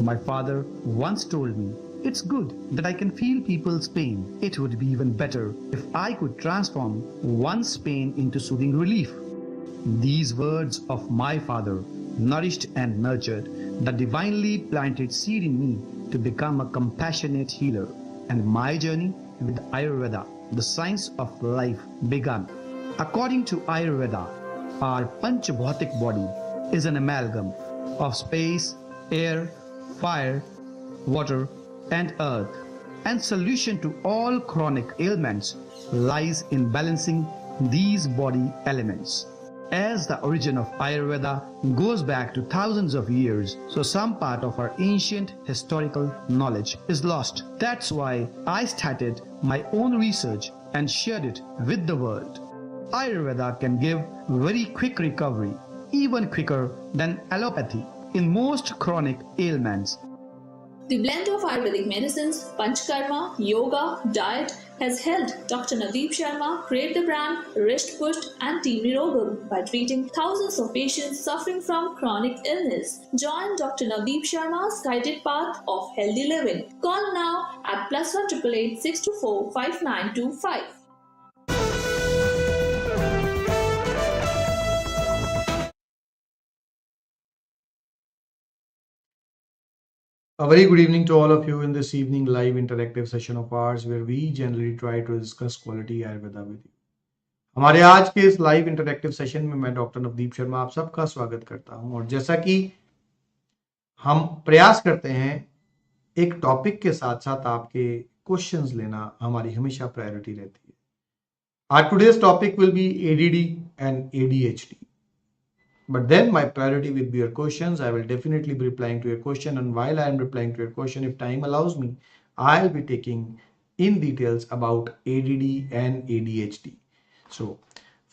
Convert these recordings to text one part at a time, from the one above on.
My father once told me, "It's good that I can feel people's pain. It would be even better if I could transform one's pain into soothing relief." These words of my father nourished and nurtured the divinely planted seed in me to become a compassionate healer, and my journey with Ayurveda, the science of life, began. According to Ayurveda, our Panchabhautik body is an amalgam of space, air, fire, water, and earth, and solution to all chronic ailments lies in balancing these body elements. As the origin of Ayurveda goes back to thousands of years, so some part of our ancient historical knowledge is lost. That's why I started my own research and shared it with the world. Ayurveda can give very quick recovery, even quicker than allopathy, in most chronic ailments. The blend of Ayurvedic medicines, Panchkarma, yoga, diet has helped Dr. Navdeep Sharma create the brand Rishth Pusht and Team Nirogam by treating thousands of patients suffering from chronic illness. Join Dr. Navdeep Sharma's guided path of healthy living. Call now at +1 888 624 5925. A very good evening to all of you in this evening live interactive session of ours where we generally try to discuss quality Ayurveda with you. हमारे आज के इस live interactive session में मैं doctor Navdeep Sharma आप सबका स्वागत करता हूं और जैसा कि हम प्रयास करते हैं एक टॉपिक के साथ साथ आपके क्वेश्चंस लेना हमारी हमेशा प्रायोरिटी रहती है. Our today's topic will be ADD and ADHD. But then my priority will be your questions. I will definitely be replying to your question, and while I am replying to your question, if time allows me, I'll be taking in details about ADD and ADHD. So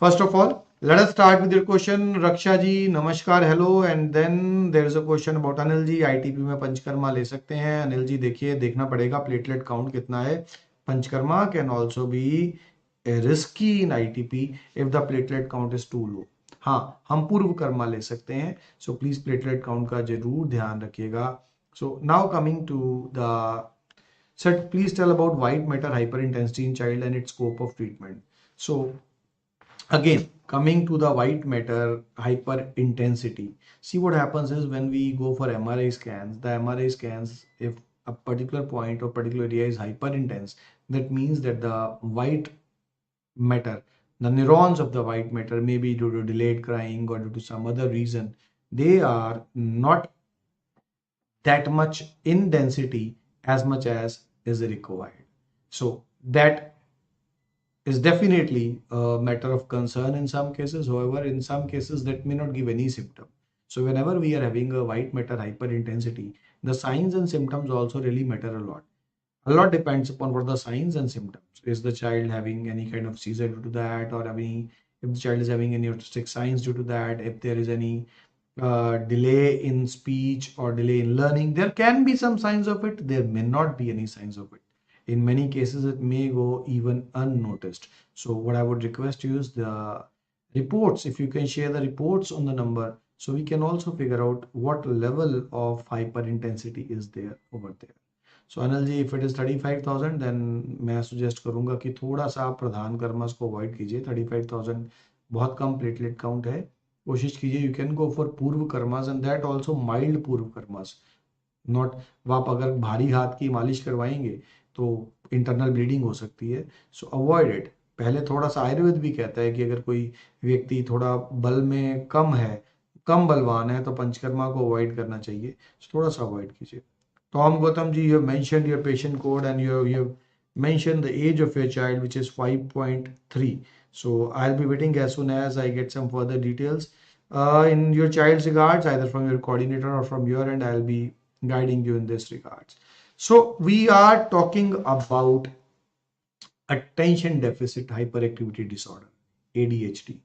first of all, let us start with your question. Raksha ji, namaskar, hello. And then there is a question about Anil ji. ITP में पंचकर्मा ले सकते हैं? अनिल जी देखिए, देखना पड़ेगा platelet count कितना है. Panchakarma can also be risky in ITP if the platelet count is too low. हाँ, हम पूर्व कर्मा ले सकते हैं. सो प्लीज प्लेटलेट काउंट का जरूर ध्यान रखिएगा. So now coming to the sir, please tell about white matter hyper intensity in child and its scope of treatment. So again, coming to the white matter hyper intensity, see what happens is when we go for MRI scans, the MRI scans, if a particular point or particular area is hyper intense, that means that the white matter, the neurons of the white matter, maybe due to delayed crying or due to some other reason, they are not that much in density as much as is required. So that is definitely a matter of concern in some cases. However, in some cases that may not give any symptom. So whenever we are having a white matter hyperintensity, the signs and symptoms also really matter a lot. A lot depends upon what the signs and symptoms. Is the child having any kind of seizure due to that, or if the child is having any autistic signs due to that, if there is any delay in speech or delay in learning, there can be some signs of it. There may not be any signs of it. In many cases, it may go even unnoticed. So what I would request you is the reports. If you can share the reports on the number, so we can also figure out what level of hyperintensity is there over there. So Anil ji, if it is 35,000, then मैं suggest करूंगा कि थोड़ा सा आप प्रधान karmas को avoid कीजिए. 35,000 बहुत कम platelet count है. कोशिश कीजिए यू कैन गो फॉर पूर्व karmas and that also mild पूर्व कर्मस. नॉट आप अगर भारी हाथ की मालिश करवाएंगे तो इंटरनल ब्लीडिंग हो सकती है. सो अवॉइड इट. पहले थोड़ा सा आयुर्वेद भी कहता है कि अगर कोई व्यक्ति थोड़ा बल में कम है, कम बलवान है, तो पंचकर्मा को अवॉइड करना चाहिए. थोड़ा सा अवॉइड कीजिए. Tom Gautam ji, you have mentioned your patient code and you have mentioned the age of your child, which is 5.3. So I'll be waiting as soon as I get some further details in your child's regards, either from your coordinator or from your end. I'll be guiding you in this regards. So we are talking about attention deficit hyperactivity disorder, ADHD,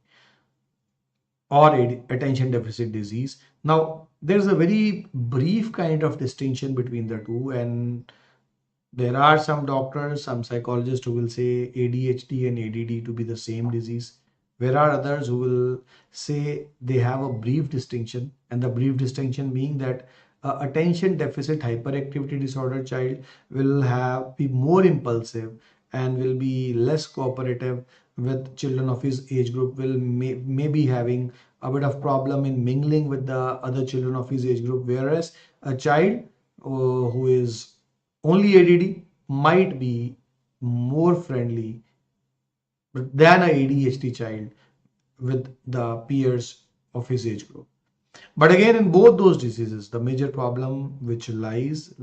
or attention deficit disease. Now, there's a very brief kind of distinction between the two, and there are some doctors, some psychologists who will say ADHD and ADD to be the same disease. There are others who will say they have a brief distinction, and the brief distinction being that attention deficit hyperactivity disorder child will be more impulsive and will be less cooperative with children of his age group, will maybe having a bit of problem in mingling with the other children of his age group, whereas a child who is only ADD might be more friendly than a ADHD child with the peers of his age group. But again, in both those diseases, the major problem which lies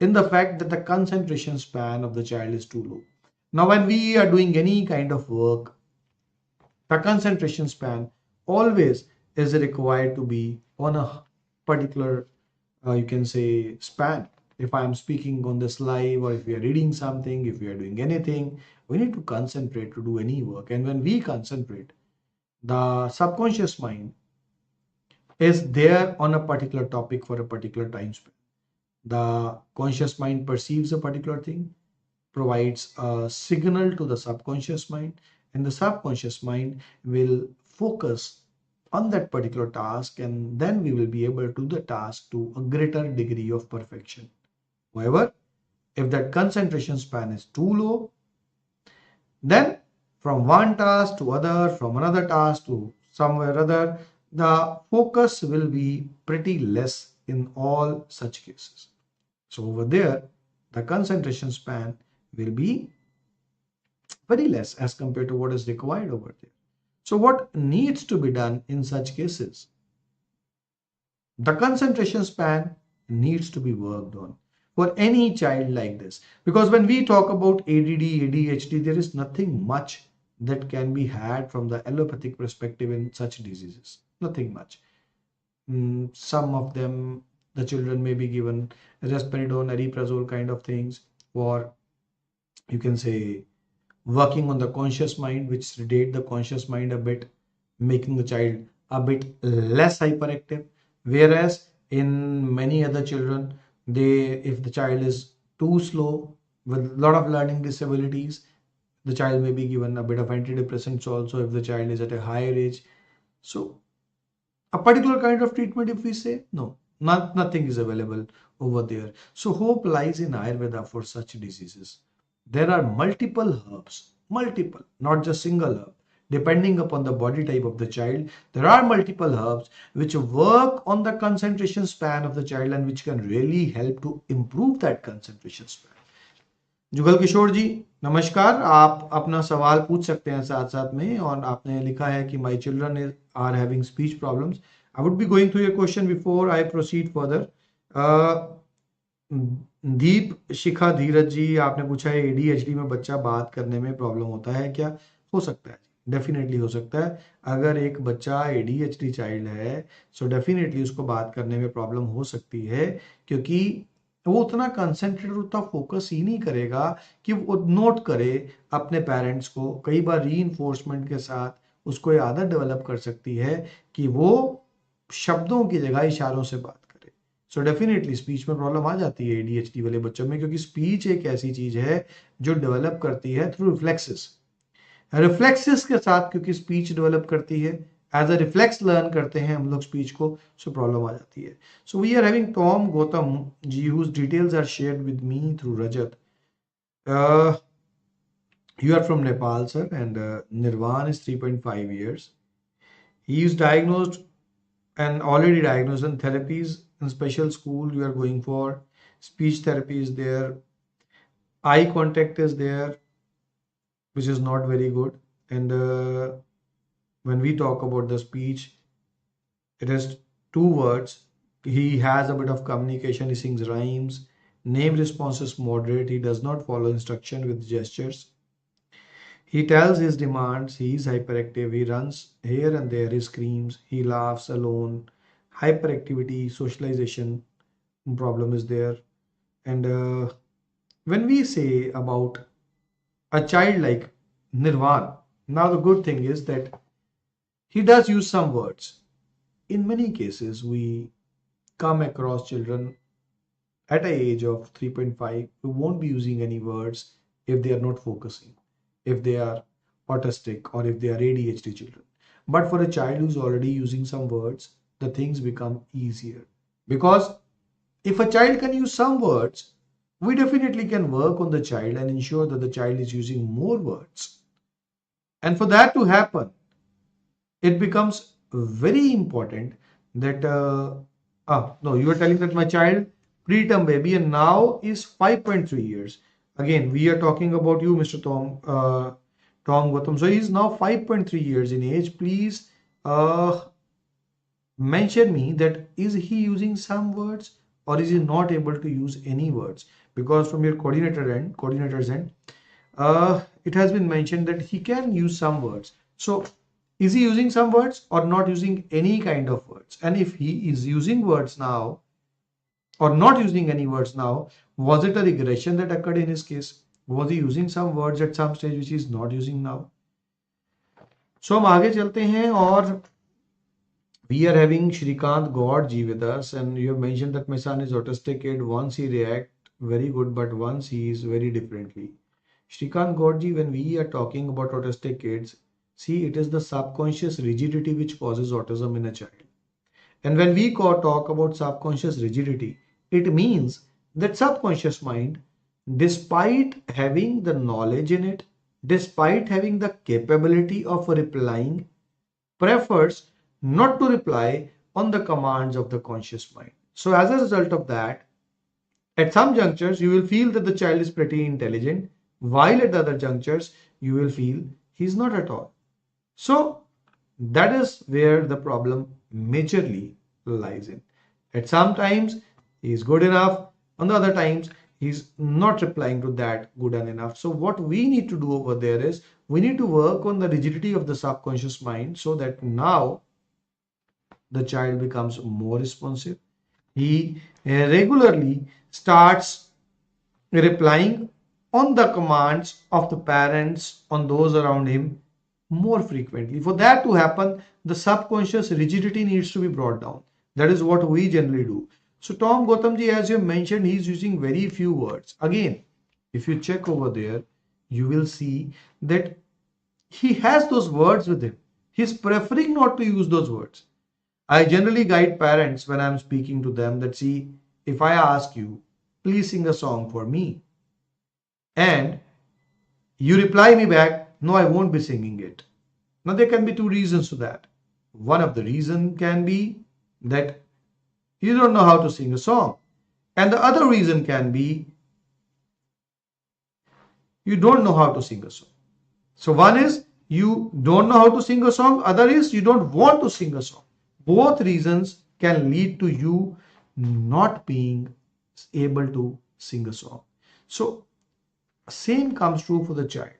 in the fact that the concentration span of the child is too low. Now, when we are doing any kind of work, the concentration span always is required to be on a particular, you can say, span. If I am speaking on this live, or if we are reading something, if we are doing anything, we need to concentrate to do any work. And when we concentrate, the subconscious mind is there on a particular topic for a particular time span. The conscious mind perceives a particular thing, provides a signal to the subconscious mind, and the subconscious mind will focus on that particular task, and then we will be able to do the task to a greater degree of perfection. However, if that concentration span is too low, then from one task to other, from another task to somewhere other, the focus will be pretty less in all such cases. So over there, the concentration span will be very less as compared to what is required over there. So what needs to be done in such cases? The concentration span needs to be worked on for any child like this. Because when we talk about ADD, ADHD, there is nothing much that can be had from the allopathic perspective in such diseases. Nothing much. Some of them, the children may be given risperidone, ariprazole kind of things, or you can say working on the conscious mind, which sedate the conscious mind a bit, making the child a bit less hyperactive. Whereas in many other children, if the child is too slow with a lot of learning disabilities, the child may be given a bit of antidepressants also if the child is at a higher age. So a particular kind of treatment, if we say, no, nothing is available over there. So hope lies in Ayurveda for such diseases. There are multiple herbs, multiple, not just single herb. Depending upon the body type of the child, there are multiple herbs which work on the concentration span of the child and which can really help to improve that concentration span. Jugal Kishore जी नमस्कार, आप अपना सवाल पूछ सकते हैं साथ साथ में, और आपने लिखा है कि my children are having speech problems. I would be going through your question before I proceed further. Deep Shikha Dheeraj ji, आपने पूछा है एडीएचडी में बच्चा बात करने में प्रॉब्लम होता है क्या? हो सकता है, डेफिनेटली हो सकता है. अगर एक बच्चा एडीएचडी चाइल्ड है, सो डेफिनेटली उसको बात करने में प्रॉब्लम हो सकती है, क्योंकि वो उतना कंसंट्रेट, उतना फोकस ही नहीं करेगा कि वो नोट करे अपने पेरेंट्स को. कई बार रीइंफोर्समेंट के साथ उसको ये आदत डेवलप कर सकती है कि वो शब्दों की जगह इशारों से बात करे. सो डेफिनेटली स्पीच में प्रॉब्लम आ जाती है एडीएचडी वाले बच्चों में, क्योंकि स्पीच एक ऐसी चीज है जो डेवलप करती है थ्रू रिफ्लेक्सेस के साथ, क्योंकि स्पीच डेवलप करती है, एज अ रिफ्लेक्स लर्न करते हैं हम लोग स्पीच को, सो प्रॉब्लम आ जाती है. So we are having Tom Gautam ji whose details are shared with me through Rajat. You are from Nepal, sir, and Nirvan is 3.5 years. He is diagnosed and already diagnosed, and therapies in special school you are going for. Speech therapy is there. Eye contact is there, which is not very good. And when we talk about the speech, it is 2 words. He has a bit of communication. He sings rhymes. Name response is moderate. He does not follow instruction with gestures. He tells his demands. He is hyperactive. He runs here and there. He screams. He laughs alone. Hyperactivity, socialization problem is there. And when we say about a child like Nirvan, now the good thing is that he does use some words. In many cases, we come across children at an age of 3.5 who won't be using any words if they are not focusing, if they are autistic, or if they are ADHD children. But for a child who's already using some words, the things become easier. Because if a child can use some words, we definitely can work on the child and ensure that the child is using more words. And for that to happen, it becomes very important that no, you are telling that my child preterm baby and now is 5.3 years. Again, we are talking about you, Mr. Tom Gautam. So he is now 5.3 years in age. Please uh, mention me that is he using some words or is he not able to use any words? Because from your coordinator's end, it has been mentioned that he can use some words. So is he using some words or not using any kind of words? And if he is using words now or not using any words now, was it a regression that occurred in his case? Was he using some words at some stage which he is not using now? So हम आगे चलते हैं और we are having Shrikant Gaurji with us, and you have mentioned that my son is autistic kid. Once he react very good, but once he is very differently. Shrikant Gaurji, when we are talking about autistic kids, see, it is the subconscious rigidity which causes autism in a child. And when we talk about subconscious rigidity, it means that subconscious mind, despite having the knowledge in it, despite having the capability of replying, prefers not to reply on the commands of the conscious mind. So as a result of that, at some junctures, you will feel that the child is pretty intelligent, while at other junctures, you will feel he's not at all. So that is where the problem majorly lies in. At some times, he is good enough. On the other times, he's not replying to that good enough. So what we need to do over there is we need to work on the rigidity of the subconscious mind so that now the child becomes more responsive. He regularly starts replying on the commands of the parents, on those around him more frequently. For that to happen, the subconscious rigidity needs to be brought down. That is what we generally do. So Tom Gautamji, as you mentioned, he's using very few words. Again, if you check over there, you will see that he has those words with him. He's preferring not to use those words. I generally guide parents when I'm speaking to them that, see, if I ask you, please sing a song for me, and you reply me back, no, I won't be singing it. Now, there can be two reasons to that. One of the reason can be that you don't know how to sing a song. And the other reason can be you don't know how to sing a song. So one is you don't know how to sing a song. Other is you don't want to sing a song. Both reasons can lead to you not being able to sing a song. So same comes true for the child.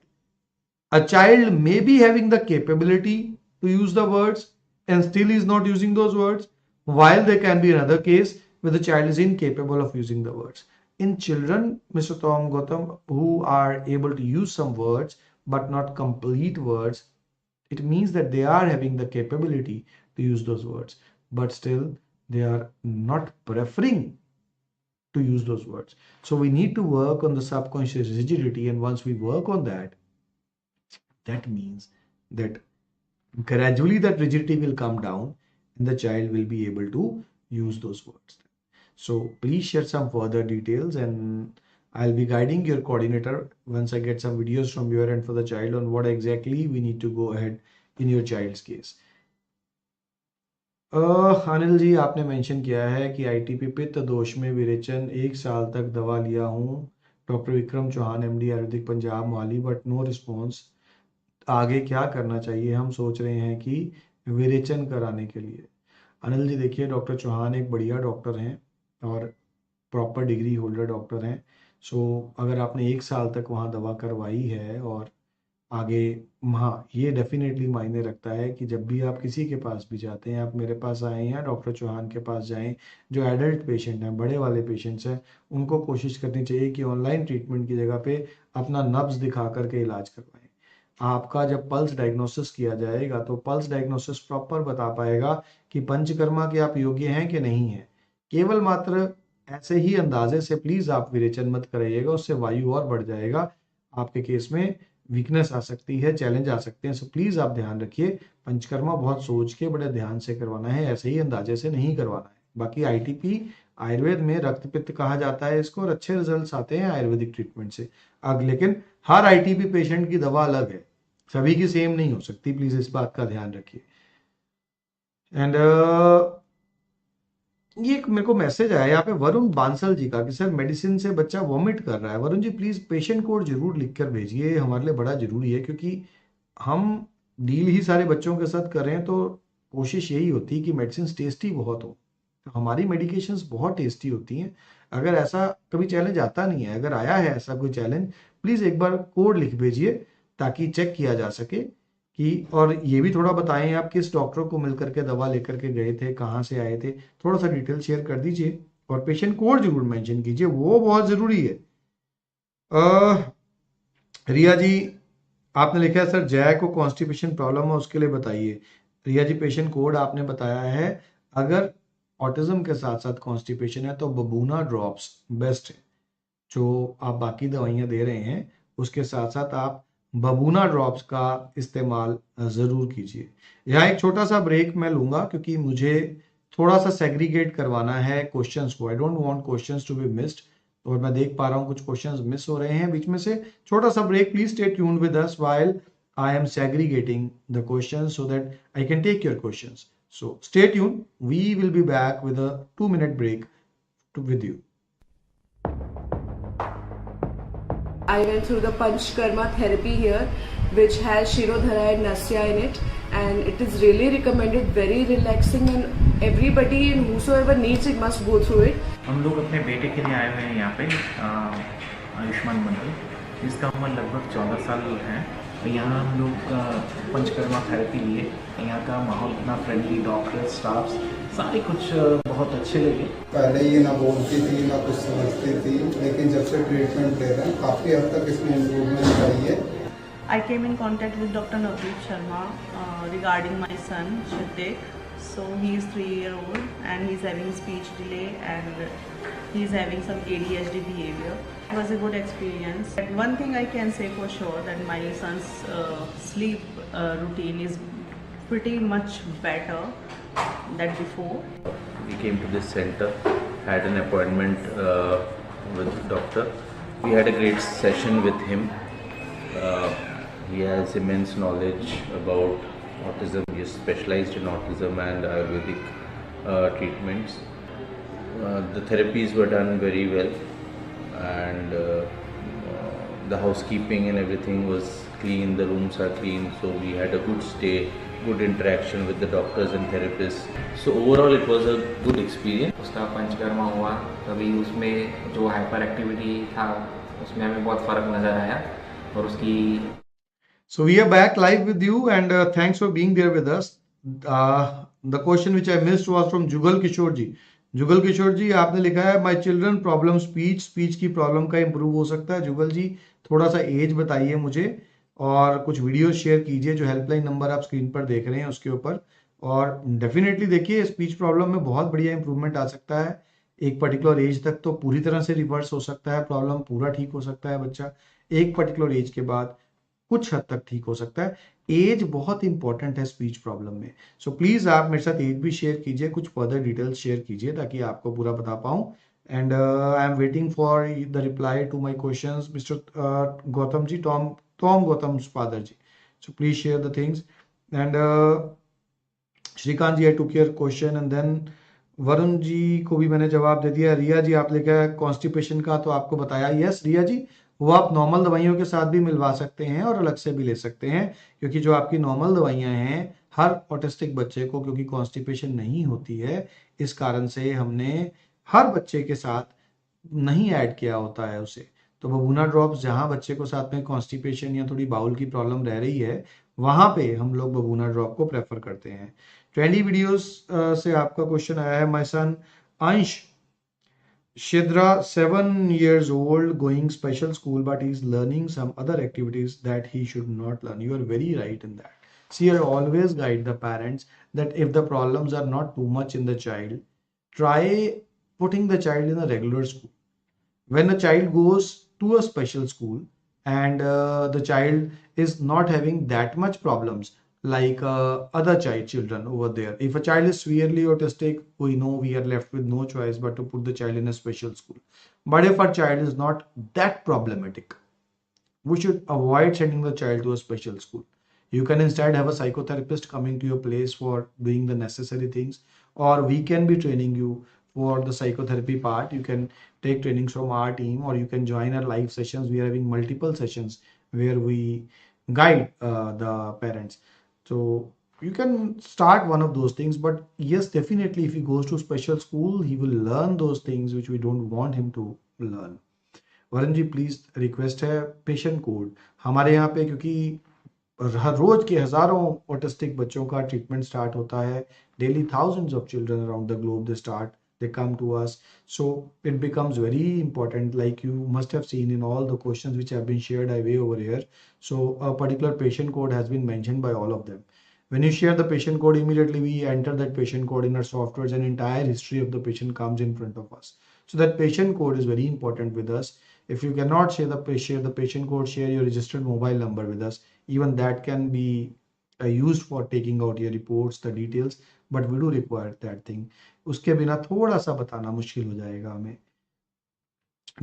A child may be having the capability to use the words and still is not using those words, while there can be another case where the child is incapable of using the words. In children, Mr. Tom Gautam, who are able to use some words but not complete words, it means that they are having the capability to use those words, but still they are not preferring to use those words. So we need to work on the subconscious rigidity, and once we work on that, that means that gradually that rigidity will come down and the child will be able to use those words. So please share some further details, and I'll be guiding your coordinator once I get some videos from your end for the child on what exactly we need to go ahead in your child's case. Anil ji, आपने mention किया है कि ITP पित्त दोष में विरेचन 1 साल तक दवा लिया हूँ, doctor Vikram Chauhan MD Ayurvedic Punjab Mohali, but no response. आगे क्या करना चाहिए? हम सोच रहे हैं कि विरेचन कराने के लिए। अनिल जी देखिए, डॉक्टर चौहान एक बढ़िया डॉक्टर हैं और प्रॉपर डिग्री होल्डर डॉक्टर हैं। सो अगर आपने 1 साल तक वहाँ दवा करवाई है और आगे, हाँ, ये डेफिनेटली मायने रखता है कि जब भी आप किसी के पास भी जाते हैं, आप मेरे पास आए हैं, डॉक्टर चौहान के पास जाएं, जो एडल्ट पेशेंट हैं, बड़े वाले पेशेंट्स हैं, उनको कोशिश करनी चाहिए कि ऑनलाइन ट्रीटमेंट की जगह पे अपना नब्ज दिखा करके इलाज करवाएं। आपका जब पल्स डायग्नोसिस किया जाएगा तो पल्स डायग्नोसिस प्रॉपर बता पाएगा कि पंचकर्मा के आप योग्य हैं कि नहीं है। केवल मात्र ऐसे ही अंदाजे से प्लीज आप विरेचन मत कराइएगा, उससे वायु और बढ़ जाएगा, आपके केस में वीकनेस आ सकती है, चैलेंज आ सकते हैं। सो प्लीज आप ध्यान रखिए, पंचकर्मा बहुत सोच के बड़े ध्यान से करवाना है, ऐसे ही अंदाजे से नहीं करवाना है। बाकी आईटीपी आयुर्वेद में रक्त पित्त कहा जाता है इसको, और अच्छे रिजल्ट्स आते हैं आयुर्वेदिक ट्रीटमेंट से। अब लेकिन हर आईटीपी पेशेंट की दवा अलग है, सभी की सेम नहीं हो सकती, प्लीज इस बात का ध्यान रखिए। एंड ये एक मेरे को मैसेज आया यहाँ पे वरुण बांसल जी का कि सर मेडिसिन से बच्चा वॉमिट कर रहा है। Varun ji please patient code जरूर लिख कर भेजिए, हमारे लिए बड़ा जरूरी है, क्योंकि हम डील ही सारे बच्चों के साथ कर रहे हैं, तो कोशिश यही होती है कि मेडिसिन टेस्टी बहुत हो। तो हमारी मेडिकेशंस बहुत टेस्टी होती हैं। अगर ऐसा कभी चैलेंज आता नहीं है, अगर आया है ऐसा कोई चैलेंज, प्लीज एक बार कोड लिख भेजिए ताकि चेक किया जा सके कि, और ये भी थोड़ा बताएं आप किस डॉक्टर को मिलकर के दवा लेकर के गए थे, कहाँ से आए थे, थोड़ा सा डिटेल शेयर कर दीजिए, और पेशेंट कोड जरूर मेंशन कीजिए, वो बहुत जरूरी है। रिया जी आपने लिखा है सर जय को कॉन्स्टिपेशन प्रॉब्लम है, उसके लिए बताइए। रिया जी पेशेंट कोड आपने बताया है, अगर ऑटिज्म के साथ साथ कॉन्स्टिपेशन है तो बबूना ड्रॉप्स बेस्ट है। जो आप बाकी दवाइयाँ दे रहे हैं उसके साथ साथ आप बबूना ड्रॉप्स का इस्तेमाल ज़रूर कीजिए। यहाँ एक छोटा सा ब्रेक मैं लूँगा, क्योंकि मुझे थोड़ा सा सेग्रीगेट करवाना है क्वेश्चंस को। I don't want questions to be missed, और मैं देख पा रहा हूँ कुछ क्वेश्चंस मिस हो रहे हैं बीच में से। छोटा सा break, please stay tuned with us while I am segregating the questions so that I can take your questions. So stay tuned. We will be back with a 2-minute break with you. I went through the Panchkarma therapy here, which has Shirodhara and Nasya in it, and it is really recommended, very relaxing, and everybody and whosoever needs it must go through it. हम लोग अपने बेटे के लिए आए हुए हैं यहाँ पे आयुष्मान मंडल, जिसका उम्र लगभग 14 साल है। यहाँ हम लोग पंचकर्मा थेरेपी लिए। यहाँ का माहौल इतना फ्रेंडली, डॉक्टर, स्टाफ सारे कुछ बहुत अच्छे लगे। पहले ये ना बोलती थी ना कुछ समझती थी, लेकिन जब से ट्रीटमेंट ले रहे हैं काफ़ी हद तक इसमें इम्प्रूवमेंट आई है। I came in contact with Dr. Navdeep Sharma regarding my son Shritik. So he is 3-year-old and he is having speech delay and he is having some ADHD behavior. It was a good experience. But one thing I can say for sure that my son's sleep routine is pretty much better than before. We came to this center, had an appointment with the doctor. We had a great session with him. He has immense knowledge about autism. He is specialized in autism and Ayurvedic treatments. The therapies were done very well, and the housekeeping and everything was clean. The rooms are clean, so we had a good stay, good interaction with the doctors and therapists. So overall, it was a good experience. उसका पंचकर्मा हुआ तभी उसमें जो hyper activity था उसमें हमें बहुत फ़र्क नज़र आया, और उसकी So we are back live with you, and thanks for being there with us. The question which I missed was from Jugal Kishore ji. Jugal Kishore जी आपने लिखा है माय चिल्ड्रन प्रॉब्लम स्पीच की प्रॉब्लम का इंप्रूव हो सकता है। जुगल जी थोड़ा सा एज बताइए मुझे, और कुछ वीडियो शेयर कीजिए जो हेल्पलाइन नंबर आप स्क्रीन पर देख रहे हैं उसके ऊपर। और डेफिनेटली देखिए स्पीच प्रॉब्लम में बहुत बढ़िया इंप्रूवमेंट आ सकता है। एक पर्टिकुलर एज तक तो पूरी तरह से रिवर्स हो सकता है, प्रॉब्लम पूरा ठीक हो सकता है बच्चा। एक पर्टिकुलर एज के बाद कुछ हद तक ठीक हो सकता है। एज बहुत इंपॉर्टेंट है स्पीच प्रॉब्लम में। सो प्लीज आप मेरे साथ एज भी शेयर कीजिए, कुछ फर्दर डिटेल्स शेयर कीजिए ताकि आपको पूरा बता पाऊं। And I am waiting for the reply to my questions mister Gautam ji, Tom Gautam father ji. So please share the things. And Shrikant ji I took your question, and then Varun ji को भी मैंने जवाब दे दिया। रिया जी आप लिखा है कॉन्स्टिपेशन का, तो आपको बताया। यस रिया जी, वो आप नॉर्मल दवाइयों के साथ भी मिलवा सकते हैं और अलग से भी ले सकते हैं, क्योंकि जो आपकी नॉर्मल दवाइयां हैं हर ऑटिस्टिक बच्चे को, क्योंकि कॉन्स्टिपेशन नहीं होती है, इस कारण से हमने हर बच्चे के साथ नहीं ऐड किया होता है उसे। तो बबूना ड्रॉप्स जहां बच्चे को साथ में कॉन्स्टिपेशन या थोड़ी बाउल की प्रॉब्लम रह रही है वहां पे हम लोग बबूना ड्रॉप को प्रेफर करते हैं। ट्रेंडी वीडियोस से आपका क्वेश्चन आया है। माय सन अंश Shidra, 7 years old, going special school, but he's learning some other activities that he should not learn. You are very right in that. See, I always guide the parents that if the problems are not too much in the child, try putting the child in a regular school. When a child goes to a special school, and the child is not having that much problems like other children over there. If a child is severely autistic, we know we are left with no choice but to put the child in a special school. But if our child is not that problematic, we should avoid sending the child to a special school. You can instead have a psychotherapist coming to your place for doing the necessary things, or we can be training you for the psychotherapy part. You can take trainings from our team, or you can join our live sessions. We are having multiple sessions where we guide the parents. So you can start one of those things, but yes, definitely, if he goes to special school, he will learn those things which we don't want him to learn. Varun ji please request है patient code हमारे यहाँ पे, क्योंकि हर रोज के हजारों autistic बच्चों का treatment start होता है daily. Thousands of children around the globe they come to us, so it becomes very important, like you must have seen in all the questions which have been shared away over here. So a particular patient code has been mentioned by all of them. When you share the patient code, immediately we enter that patient code in our softwares, and entire history of the patient comes in front of us. So that patient code is very important with us. If you cannot share the patient code, share your registered mobile number with us. Even that can be used for taking out your reports, the details, but we do require that thing. उसके बिना थोड़ा सा बताना मुश्किल हो जाएगा हमें.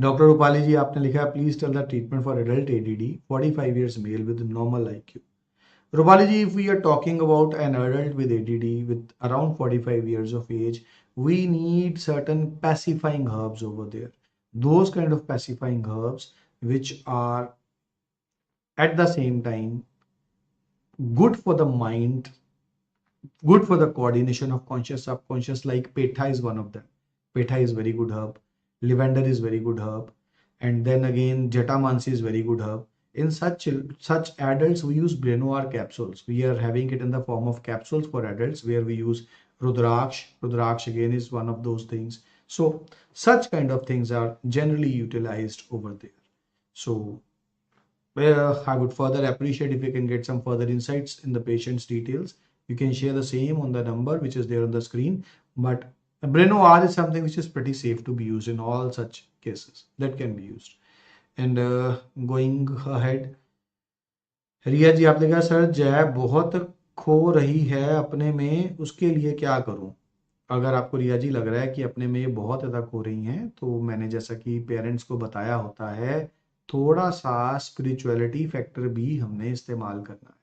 Doctor Rupali जी आपने लिखा है please tell the treatment for adult ADD 45 years male with normal IQ. Rupali ji, if we are talking about an adult with ADD with around 45 years of age, we need certain pacifying herbs over there. Those kind of pacifying herbs which are at the same time good for the mind, good for the coordination of conscious subconscious, like petha is one of them. Petha is very good herb. Lavender is very good herb. And then again jatamansi is very good herb. In such adults, we use Brenoir capsules. We are having it in the form of capsules for adults, where we use Rudraksh. Rudraksh again is one of those things. So such kind of things are generally utilized over there. So I would further appreciate if you can get some further insights in the patient's details. You can share the same on the number which is there on the screen. But Brenoir is something which is pretty safe to be used in all such cases. That can be used. And going ahead, रिया जी आपने कहा sir जय बहुत खो रही है अपने में, उसके लिए क्या करूं? अगर आपको रिया जी लग रहा है कि अपने में ये बहुत ज़्यादा खो रही हैं, तो मैंने जैसा कि पेरेंट्स को बताया होता है, थोड़ा सा स्पिरिचुअलिटी फैक्टर भी हमने इस्तेमाल करना है.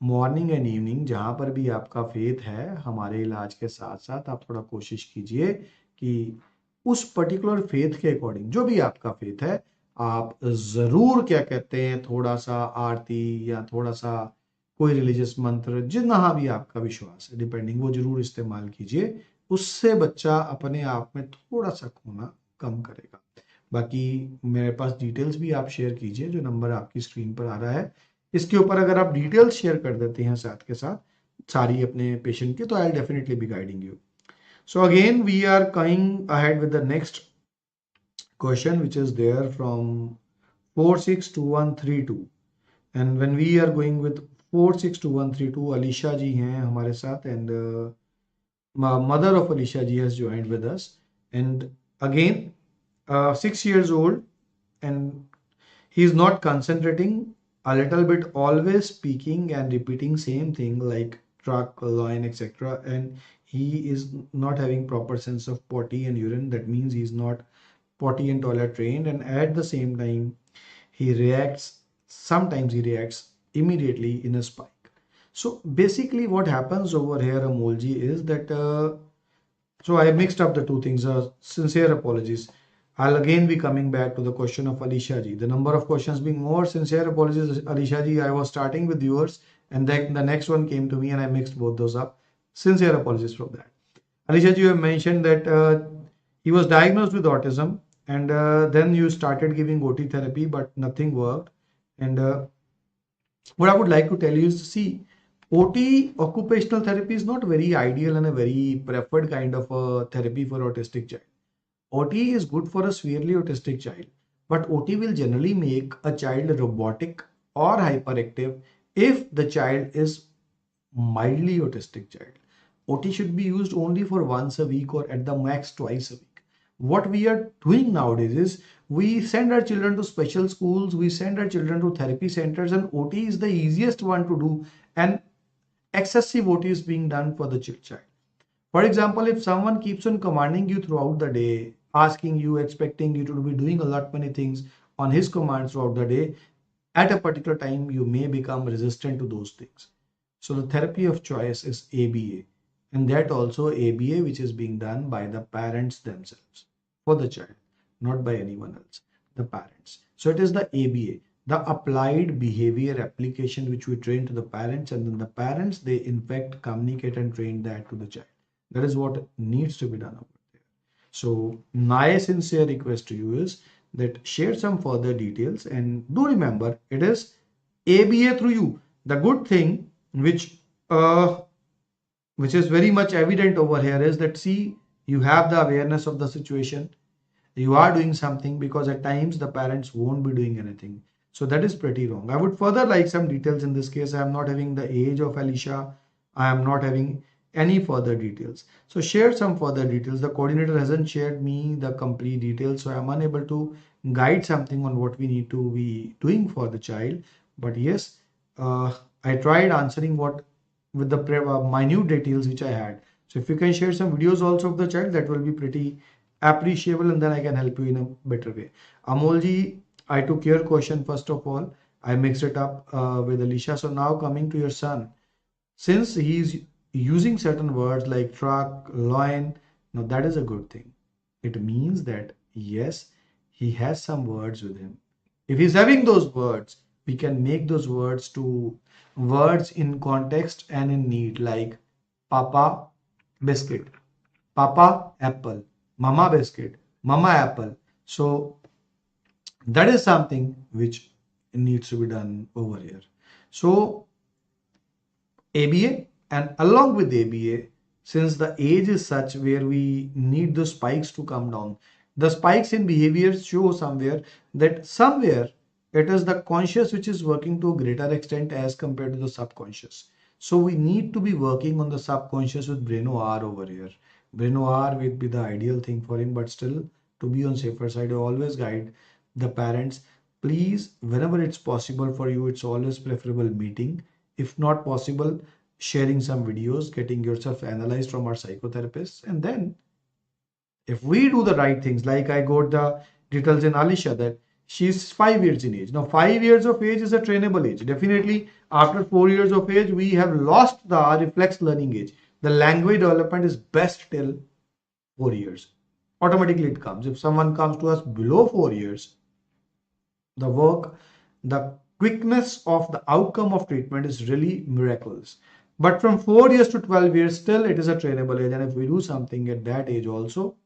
मॉर्निंग एंड इवनिंग जहाँ पर भी आपका फेथ है, हमारे इलाज के साथ साथ आप थोड़ा कोशिश कीजिए कि उस पर्टिकुलर फेथ के अकॉर्डिंग, जो भी आपका फेथ है, आप जरूर क्या कहते हैं थोड़ा सा आरती या थोड़ा सा कोई रिलीजियस मंत्र, जितना भी आपका विश्वास है डिपेंडिंग, वो जरूर इस्तेमाल कीजिए. उससे बच्चा अपने आप में थोड़ा सा खोना कम करेगा. बाकी मेरे पास डिटेल्स भी आप शेयर कीजिए, जो नंबर आपकी स्क्रीन पर आ रहा है इसके ऊपर अगर आप डिटेल्स शेयर कर देते हैं साथ के साथ सारी अपने पेशेंट की, तो I will definitely be guiding you. So again, we are going ahead with the next question, which is there from 462132. And when we are going with 462132, Alisha ji हैं हमारे साथ, and mother of Alisha ji has joined with us. And again, 6 years old, and he is not concentrating, a little bit always speaking and repeating same thing like truck, line, etc. And he is not having proper sense of potty and urine. That means he is not potty and toilet trained, and at the same time sometimes he reacts immediately in a spike. So basically what happens over here, Amolji, is that so I mixed up the two things. Sincere apologies. I'll again be coming back to the question of Alisha ji. The number of questions being more, sincere apologies, Alisha ji. I was starting with yours, and then the next one came to me, and I mixed both those up. Sincere apologies for that. Alisha ji, you have mentioned that he was diagnosed with autism, and then you started giving OT therapy, but nothing worked. And what I would like to tell you is, see, OT, occupational therapy, is not very ideal and a very preferred kind of therapy for autistic child. OT is good for a severely autistic child, but OT will generally make a child robotic or hyperactive if the child is mildly autistic child. OT should be used only for once a week or at the max twice a week. What we are doing nowadays is we send our children to special schools, we send our children to therapy centers, and OT is the easiest one to do, and excessive OT is being done for the child. For example, if someone keeps on commanding you throughout the day, asking you, expecting you to be doing a lot many things on his commands throughout the day, at a particular time you may become resistant to those things. So the therapy of choice is ABA, and that also ABA which is being done by the parents themselves for the child, not by anyone else, the parents. So it is the ABA, the applied behavior application, which we train to the parents, and then the parents, they in fact communicate and train that to the child. That is what needs to be done over there. So my sincere request to you is that share some further details, and do remember it is ABA through you. The good thing which is very much evident over here is that, see, you have the awareness of the situation, you are doing something, because at times the parents won't be doing anything. So that is pretty wrong. I would further like some details. In this case, I am not having the age of Alicia, I am not having any further details. So share some further details. The coordinator hasn't shared me the complete details, so I am unable to guide something on what we need to be doing for the child. But yes, I tried answering what with the minute details which I had. So if you can share some videos also of the child, that will be pretty appreciable, and then I can help you in a better way. Amolji, I took your question first of all. I mixed it up with Alicia. So now coming to your son, since he's using certain words like truck, loin, now that is a good thing. It means that yes, he has some words with him. If he's having those words, we can make those words to words in context and in need, like Papa biscuit, Papa apple, Mama biscuit, Mama apple. So that is something which needs to be done over here. So ABA, and along with ABA, since the age is such where we need the spikes to come down, the spikes in behaviors show somewhere that somewhere it is the conscious which is working to a greater extent as compared to the subconscious. So we need to be working on the subconscious with Breno R over here. Breno R will be the ideal thing for him, but still, to be on safer side, I always guide the parents. Please, whenever it's possible for you, it's always preferable meeting. If not possible, sharing some videos, getting yourself analyzed from our psychotherapists, and then if we do the right things, like I got the details in Alisha that she's 5 years in age. Now 5 years of age is a trainable age. Definitely after 4 years of age, we have lost the reflex learning age. The language development is best till 4 years. Automatically it comes. If someone comes to us below 4 years, the work, the quickness of the outcome of treatment is really miraculous. But from 4 years to 12 years, still it is a trainable age. And if we do something at that age also,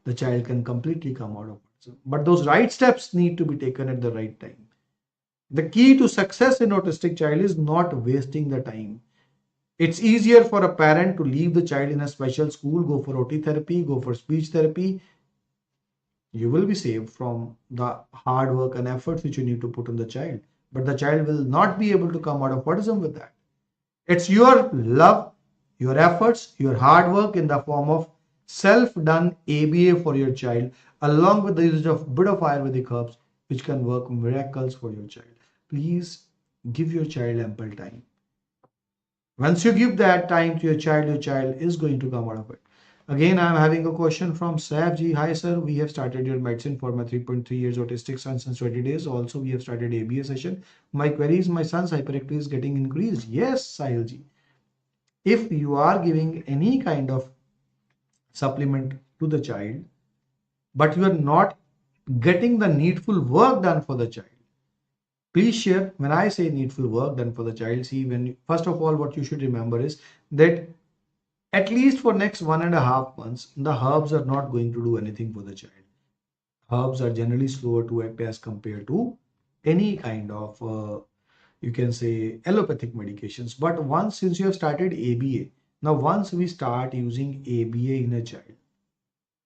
the child can completely come out of it. But those right steps need to be taken at the right time. The key to success in autistic child is not wasting the time. It's easier for a parent to leave the child in a special school, go for OT therapy, go for speech therapy. You will be saved from the hard work and efforts which you need to put on the child. But the child will not be able to come out of autism with that. It's your love, your efforts, your hard work in the form of self-done ABA for your child, along with the usage of bit of Ayurvedic herbs, which can work miracles for your child. Please give your child ample time. Once you give that time to your child is going to come out of it. Again, I am having a question from Saif. Hi sir, we have started your medicine for my 3.3 years autistic son since 20 days. Also, we have started ABA session. My query is my son's hyperactivity is getting increased. Yes, Sahil ji. If you are giving any kind of supplement to the child, but you are not getting the needful work done for the child, please share. When I say needful work done for the child, see, first of all, what you should remember is that at least for next 1.5 months, the herbs are not going to do anything for the child. Herbs are generally slower to act as compared to any kind of, you can say, allopathic medications. But once, since you have started ABA, now once we start using ABA in a child,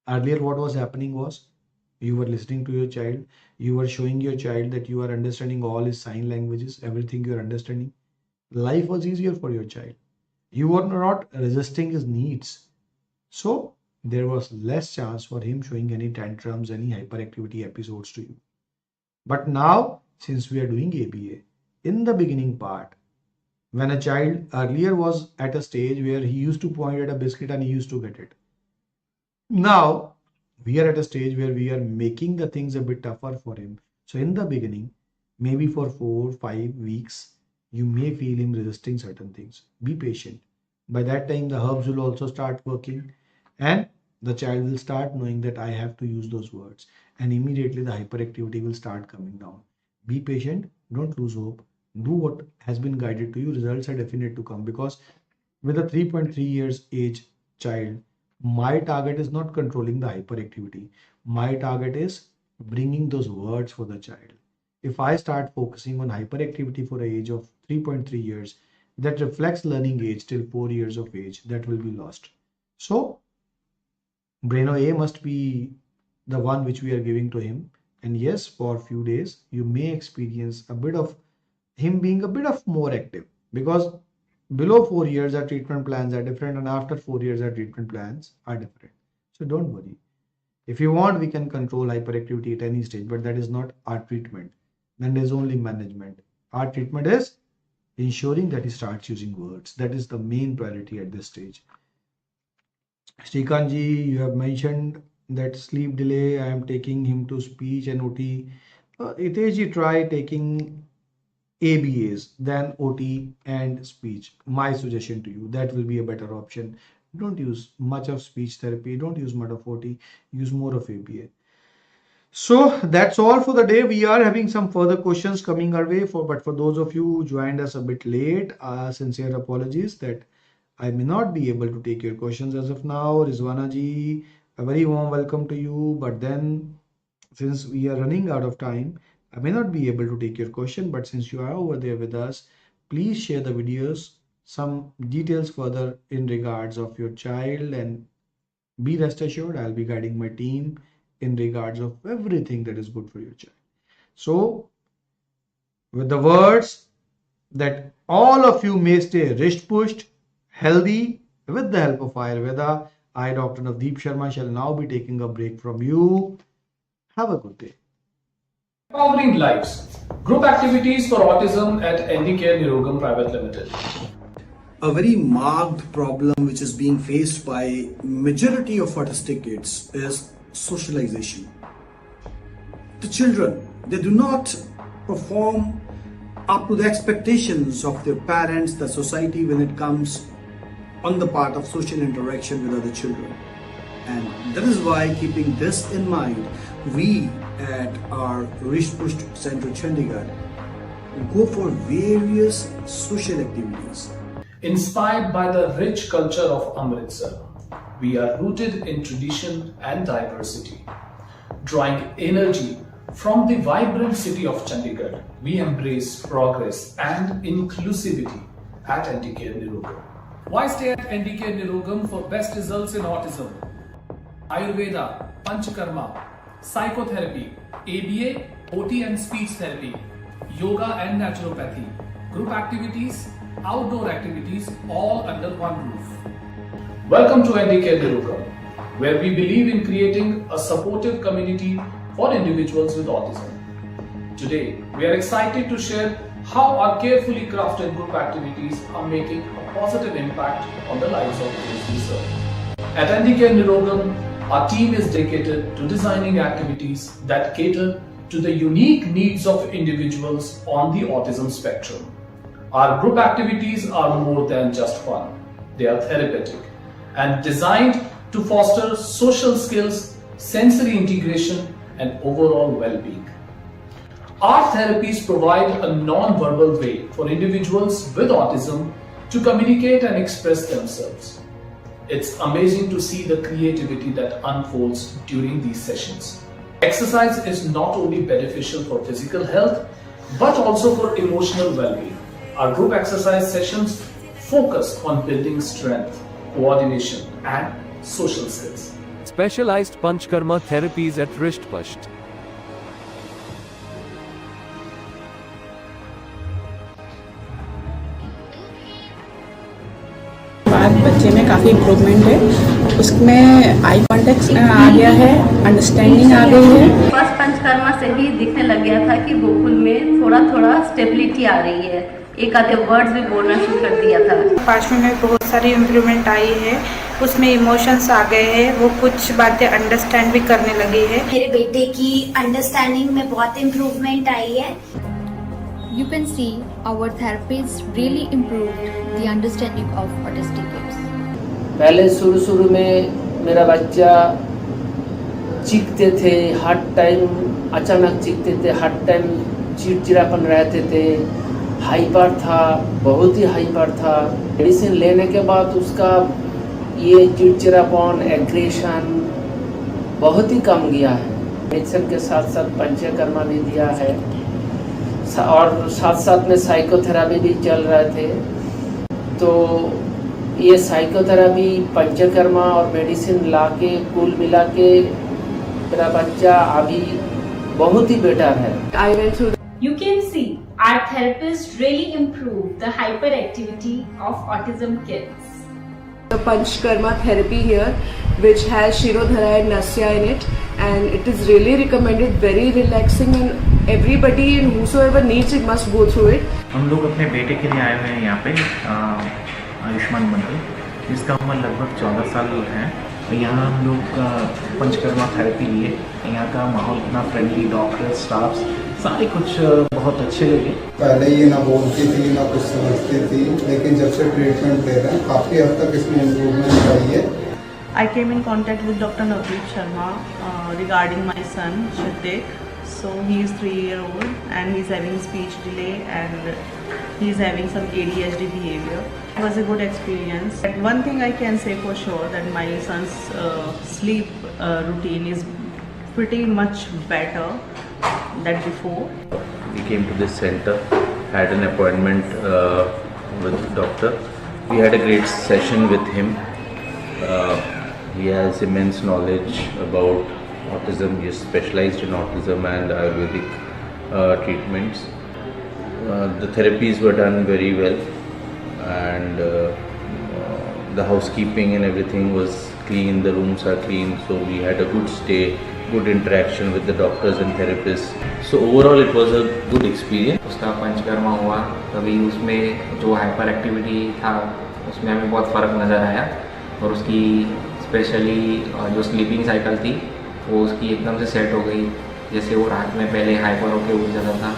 earlier what was happening was, you were listening to your child, you were showing your child that you are understanding all his sign languages, everything you are understanding. Life was easier for your child. You were not resisting his needs. So there was less chance for him showing any tantrums, any hyperactivity episodes to you. But now, since we are doing ABA, in the beginning part, when a child earlier was at a stage where he used to point at a biscuit and he used to get it. Now, we are at a stage where we are making the things a bit tougher for him. So in the beginning, maybe for 4-5 weeks, you may feel him resisting certain things. Be patient. By that time, the herbs will also start working and the child will start knowing that I have to use those words. And immediately the hyperactivity will start coming down. Be patient. Don't lose hope. Do what has been guided to you. Results are definite to come, because with a 3.3 years age child, my target is not controlling the hyperactivity. My target is bringing those words for the child. If I start focusing on hyperactivity for an age of 3.3 years, that reflects learning age till 4 years of age, that will be lost. So, Braino A must be the one which we are giving to him. And yes, for a few days, you may experience a bit of him being a bit of more active, because below 4 years our treatment plans are different and after 4 years our treatment plans are different. So don't worry. If you want, we can control hyperactivity at any stage, but that is not our treatment. Then there's only management. Our treatment is ensuring that he starts using words. That is the main priority at this stage. Srikanji, you have mentioned that sleep delay. I am taking him to speech and OT. Hitesh, try taking ABAs, then OT and speech. My suggestion to you, that will be a better option. Don't use much of speech therapy. Don't use much of OT. Use more of ABA. So that's all for the day. We are having some further questions coming our way, but for those of you who joined us a bit late, sincere apologies that I may not be able to take your questions as of now. Rizwana ji, a very warm welcome to you. But then, since we are running out of time, I may not be able to take your question. But since you are over there with us, please share the videos, some details further in regards of your child, and be rest assured I'll be guiding my team in regards of everything that is good for your child. So, with the words that all of you may stay wrist pushed, healthy, with the help of Ayurveda, I, Dr. Navdeep Sharma, shall now be taking a break from you. Have a good day. Empowering lives. Group activities for autism at ND Care Nirogam Private Limited. A very marked problem which is being faced by majority of autistic kids is socialization. The children, they do not perform up to the expectations of their parents, the society, when it comes on the part of social interaction with other children. And that is why, keeping this in mind, we at our Wrist Push Center Chandigarh go for various social activities. Inspired by the rich culture of Amritsar, we are rooted in tradition and diversity. Drawing energy from the vibrant city of Chandigarh, we embrace progress and inclusivity at ND Care Nirogam. Why stay at ND Care Nirogam for best results in autism? Ayurveda, Panchakarma, psychotherapy, ABA, OT and speech therapy, yoga and naturopathy, group activities, outdoor activities, all under one roof. Welcome to ND Care Nirogam, where we believe in creating a supportive community for individuals with autism. Today, we are excited to share how our carefully crafted group activities are making a positive impact on the lives of those we serve. At ND Care Nirogam, our team is dedicated to designing activities that cater to the unique needs of individuals on the autism spectrum. Our group activities are more than just fun. They are therapeutic and designed to foster social skills, sensory integration, and overall well-being. Our therapies provide a non-verbal way for individuals with autism to communicate and express themselves. It's amazing to see the creativity that unfolds during these sessions. Exercise is not only beneficial for physical health, but also for emotional well-being. Our group exercise sessions focus on building strength, coordination, and social skills. Specialized Panchkarma therapies at Wrist Push. बाद बच्चे में काफ़ी improvement है उसमें eye contact आ गया है, understanding आ गई है। फर्स्ट पंचकर्मा से ही दिखने लग गया था कि गोकुल में थोड़ा थोड़ा स्टेबिलिटी आ रही है, एक आधे वर्ड्स भी बोलना शुरू कर दिया था। 5वीं में बहुत सारी इम्प्रूवमेंट आई है, उसमें इमोशंस आ गए हैं, वो कुछ बातें अंडरस्टैंड भी करने लगी है। मेरे बेटे की अंडरस्टैंडिंग में बहुत इम्प्रूवमेंट आई है। You can see our therapists really improved the understanding of autistic kids. पहले शुरू में मेरा बच्चा चीखते थे, हर टाइम अचानक चीखते थे, हर टाइम चिड़चिड़ापन रहते थे, हाइपर था, बहुत ही हाइपर था। मेडिसिन लेने के बाद उसका ये चिड़चिड़ापन, एग्रेशन बहुत ही कम गया है। मेडिसिन के साथ साथ पंचकर्मा भी दिया है और साथ साथ में साइकोथेरेपी भी चल रहे थे। तो ये साइकोथेरेपी, पंचकर्मा और मेडिसिन लाके कुल मिला के मेरा बच्चा अभी बहुत ही बेटर है। You can see our therapists really improve the hyperactivity of autism kids. The Panchkarma therapy here, which has Shirodhara and Nasya in it, and it is really recommended, very relaxing, and everybody and whosoever needs it must go through it. हम लोग अपने बेटे के लिए आए हुए हैं यहाँ पे, आयुष्मान मंडल, जिसका उम्र लगभग 14 साल है। यहाँ हम लोग पंचकर्मा थेरेपी लिए। यहाँ का माहौल इतना फ्रेंडली, डॉक्टर, स्टाफ सारे कुछ बहुत अच्छे लगे। पहले ये ना बोलती थी ना कुछ समझती थी, लेकिन जब से ट्रीटमेंट ले रहे हैं काफ़ी हद तक इसमें इम्प्रूवमेंट आई है। I came in contact with Dr. Navdeep Sharma regarding my son Shritik. So he is 3-year-old and he is having speech delay and he is having some ADHD behavior. It was a good experience. And one thing I can say for sure that my son's sleep routine is pretty much better than before. We came to this center, had an appointment with the doctor. We had a great session with him. He has immense knowledge about autism. He is specialized in autism and Ayurvedic treatments. The therapies were done very well, and the housekeeping and everything was clean. The rooms are clean, so we had a good stay, good interaction with the doctors and therapists. So overall it was a good experience. उसका पंचकर्मा हुआ तभी उसमें जो hyper activity था उसमें हमें बहुत फ़र्क नज़र आया, और उसकी स्पेशली जो स्लीपिंग साइकिल थी वो उसकी एकदम से सेट हो गई। जैसे वो रात में पहले हाइपर होके उठ जाता था,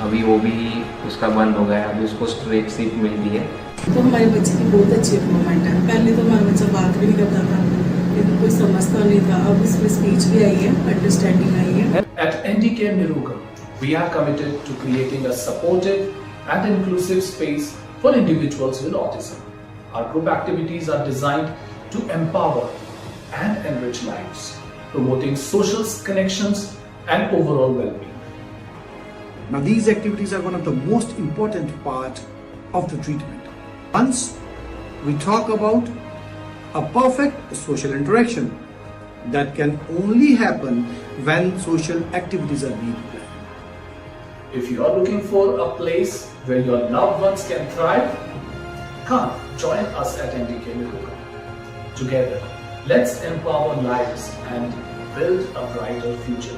अभी वो भी उसका बंद हो गया, अभी उसको स्ट्रेट स्लीप मिलती है। तो हमारे बच्चे की बहुत अच्छी इम्प्रूवमेंट है। पहले तो हमारा बच्चा बात भी नहीं करता था, कोई समझता नहीं था, अब इसमें स्पीच भी आई है, अंडरस्टैंडिंग आई है। At NDK Nirugam, we are committed to creating a supportive and inclusive space for individuals with autism. Our group activities are designed to empower and enrich lives, promoting social connections and overall well-being. Now, these activities are one of the most important part of the treatment. Once we talk about a perfect social interaction that can only happen when social activities are being planned. If you are looking for a place where your loved ones can thrive, come join us at NDK Nirugam. Together, let's empower lives and build a brighter future.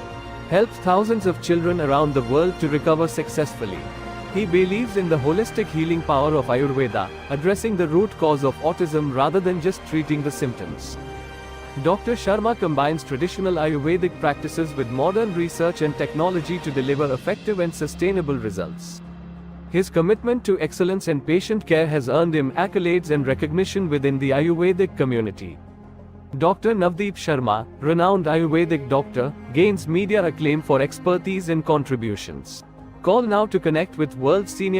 Helps thousands of children around the world to recover successfully. He believes in the holistic healing power of Ayurveda, addressing the root cause of autism rather than just treating the symptoms. Dr. Sharma combines traditional Ayurvedic practices with modern research and technology to deliver effective and sustainable results. His commitment to excellence and patient care has earned him accolades and recognition within the Ayurvedic community. Dr. Navdeep Sharma, renowned Ayurvedic doctor, gains media acclaim for expertise and contributions. Call now to connect with world senior